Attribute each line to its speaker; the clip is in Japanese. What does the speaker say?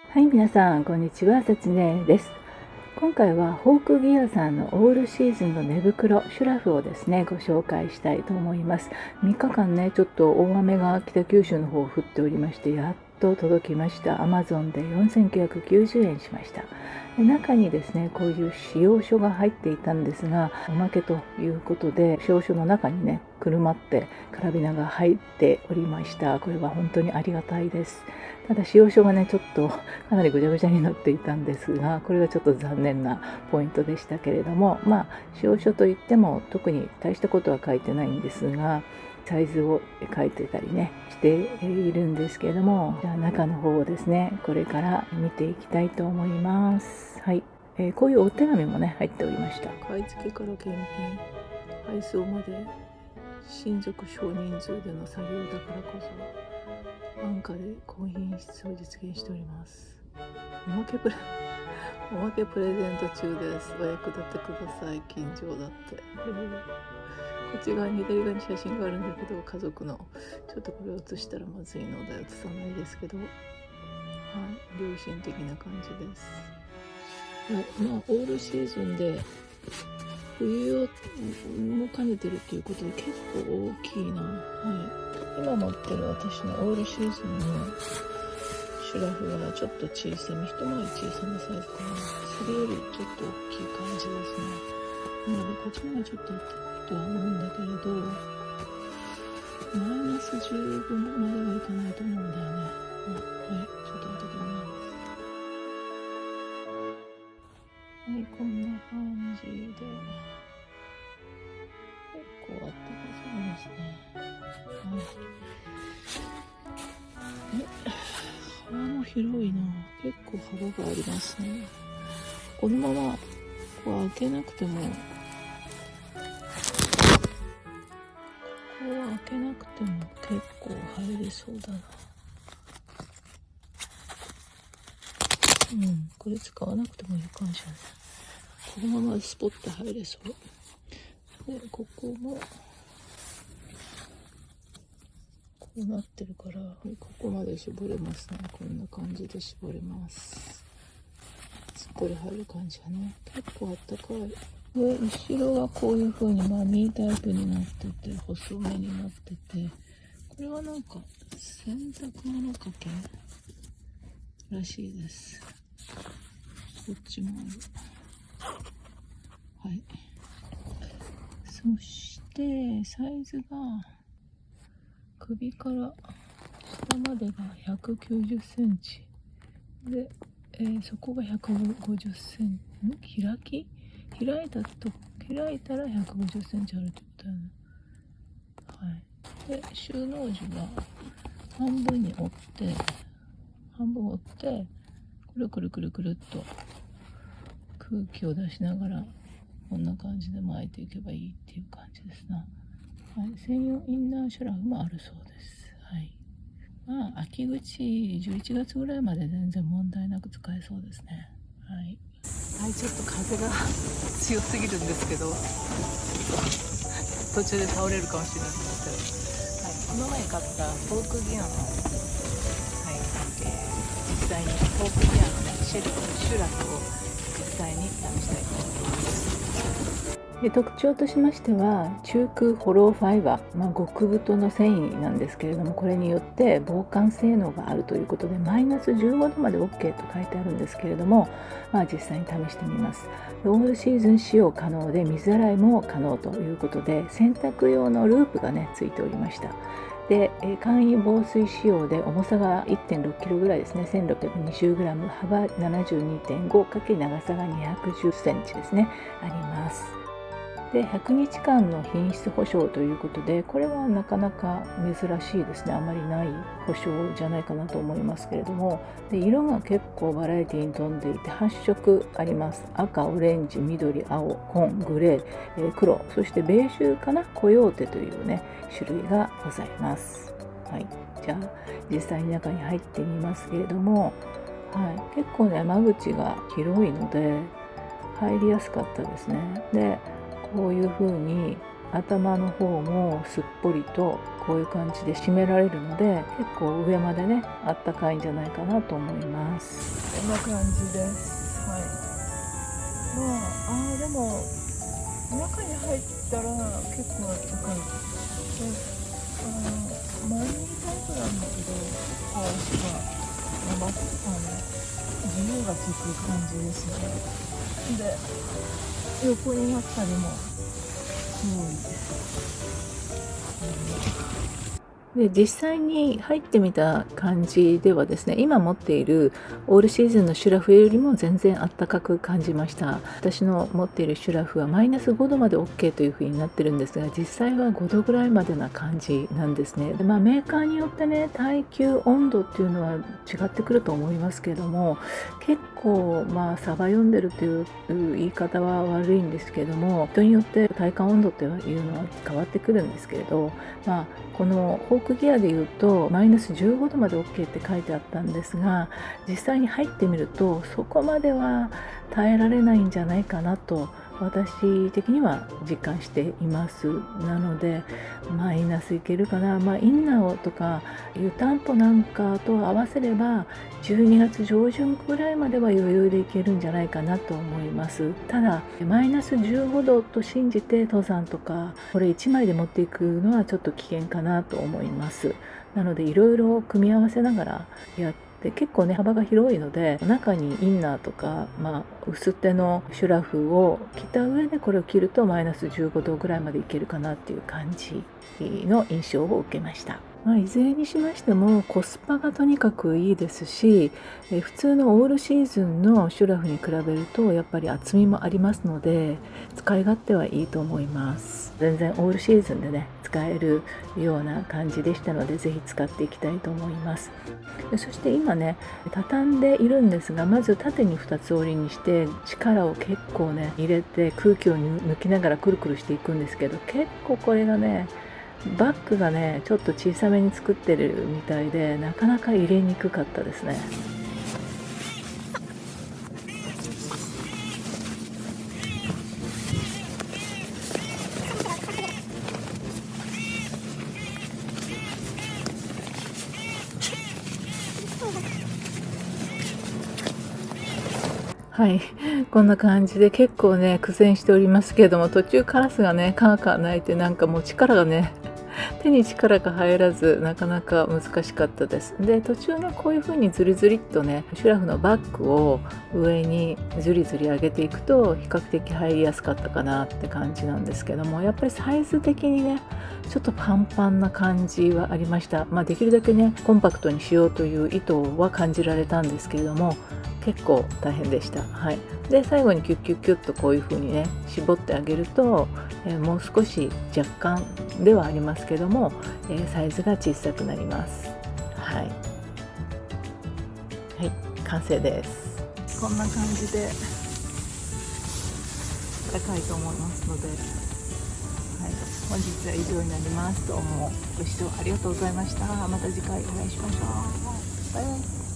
Speaker 1: はい、皆さん、こんにちは。さちねです。今回はホークギアさんのオールシーズンの寝袋シュラフをですね、ご紹介したいと思います。3日間ね、ちょっと大雨が北九州の方降っておりまして、やっと届きました。Amazon で4990円しました。で、中にですね、こういう使用書が入っていたんですが、おまけということで、使用書の中にね、くるまってカラビナが入っておりました。これは本当にありがたいです。ただ使用書がね、ちょっとかなりぐちゃぐちゃになっていたんですが、これがちょっと残念なポイントでしたけれども、使用書といっても特に大したことは書いてないんですが、サイズを書いてたりねしているんですけれども、じゃあ中の方をですね、これから見ていきたいと思います。はい、こういうお手紙もね入っておりました。買い付けから検品、配送まで親族少人数での作業だからこそ安価で高品質を実現しております。おまけプレゼント中です。お役立てください。近所だって。こっち側に左側に写真があるんだけど、家族のちょっとこれを写したらまずいので写さないですけど、はい、良心的な感じです。はい、オールシーズンで冬も兼ねてるっていうことで結構大きいな。はい、今持ってる私のオールシーズンのシュラフはちょっと小さめ、一回り小さめサイズかな。それよりちょっと大きい感じですね。なのでこっちの方がちょっと大きいとは思うんだけれど、マイナス15まではいかないと思うんだよね。はい、ちょっと開けてみます。はい、こんな感じで結構あったかそうですね。幅も広いな。結構幅がありますね。このままこう開けなくても、ここは開けなくても結構入れそうだな。これ使わなくてもいいかもしれない。このままスポッと入れそう。で、ここもこうなってるから、ここまで絞れますね。こんな感じで絞れます。すっぽり入る感じがね。結構あったかい。で、後ろはこういう風にマミータイプになってて、細めになってて、これはなんか洗濯物かけらしいです。こっちもある。はい。そしてサイズが首から下までが190センチで、そこが150センチ。開いたら150センチあるってことだよね。はい。で、収納時は半分折って、くるくるっと空気を出しながらこんな感じで巻いていけばいいっていう感じですな。はい、専用インナーシュラフもあるそうです。はい。秋口11月ぐらいまで全然問題なく使えそうですね。はい。はい、ちょっと風が強すぎるんですけど、途中で倒れるかもしれないんですけど、はい、この前買ったフォークギアの、はい、実際にフォークギアのね、シュラフを実際に試したいと思います。特徴としましては、中空ホローファイバー、極太の繊維なんですけれども、これによって防寒性能があるということで、マイナス15度まで OK と書いてあるんですけれども、実際に試してみます。オールシーズン使用可能で、水洗いも可能ということで、洗濯用のループがねついておりました。で、簡易防水仕様で重さが 1.6 キロぐらいですね。 1620グラム、幅 72.5 かけ長さが210センチですね、あります。で、100日間の品質保証ということで、これはなかなか珍しいですね。あまりない保証じゃないかなと思いますけれども、で、色が結構バラエティに富んでいて8色あります。赤、オレンジ、緑、青、紺、グレー、黒、そしてベージュかな、コヨーテというね種類がございます。はい、じゃあ実際に中に入ってみますけれども、結構ね間口が広いので入りやすかったですね。で、こういう風に頭の方もすっぽりとこういう感じで締められるので、結構上までねあったかいんじゃないかなと思います。こんな感じです。はい。でも中に入ったら結構あったかい。マニータイプなんだけど、こう足が伸ばす自由が利く感じですね。で、横になったりもすごいです。で実際に入ってみた感じではですね、今持っているオールシーズンのシュラフよりも全然あったかく感じました。私の持っているシュラフはマイナス5度まで OK という風になってるんですが、実際は5度ぐらいまでな感じなんですね。で、メーカーによってね、耐久温度っていうのは違ってくると思いますけども、結構サバ読んでるという言い方は悪いんですけども、人によって体感温度っていうのは変わってくるんですけれど、このホークギアでいうとマイナス15度まで OK って書いてあったんですが、実際に入ってみるとそこまでは耐えられないんじゃないかなと私的には実感しています。なのでマイナスいけるかな、インナーとか湯たんぽなんかと合わせれば12月上旬くらいまでは余裕でいけるんじゃないかなと思います。ただマイナス15度と信じて登山とかこれ1枚で持っていくのはちょっと危険かなと思います。なのでいろいろ組み合わせながらやってで結構ね幅が広いので、中にインナーとか、薄手のシュラフを着た上でこれを着るとマイナス15度ぐらいまでいけるかなっていう感じの印象を受けました。いずれにしましてもコスパがとにかくいいですし、普通のオールシーズンのシュラフに比べるとやっぱり厚みもありますので使い勝手はいいと思います。全然オールシーズンでね使えるような感じでしたので、ぜひ使っていきたいと思います。そして今ね畳んでいるんですが、まず縦に2つ折りにして力を結構ね入れて空気を抜きながらくるくるしていくんですけど、結構これがねバッグがねちょっと小さめに作ってるみたいでなかなか入れにくかったですね。はい、こんな感じで結構ね苦戦しておりますけれども、途中カラスがねカーカー鳴いてなんかもう力がね手に力が入らずなかなか難しかったです。で途中ねこういう風にズリズリっとねシュラフのバッグを上にズリズリ上げていくと比較的入りやすかったかなって感じなんですけども、やっぱりサイズ的にねちょっとパンパンな感じはありました。できるだけねコンパクトにしようという意図は感じられたんですけれども、結構大変でした。はい、で最後にキュッキュッキュッとこういう風にね絞ってあげると、もう少し若干ではありますけども、サイズが小さくなります。はい、はい、完成です。こんな感じで高いと思いますので、はい、本日は以上になります。どうもご視聴ありがとうございました。また次回お会いしましょう。バイバイ。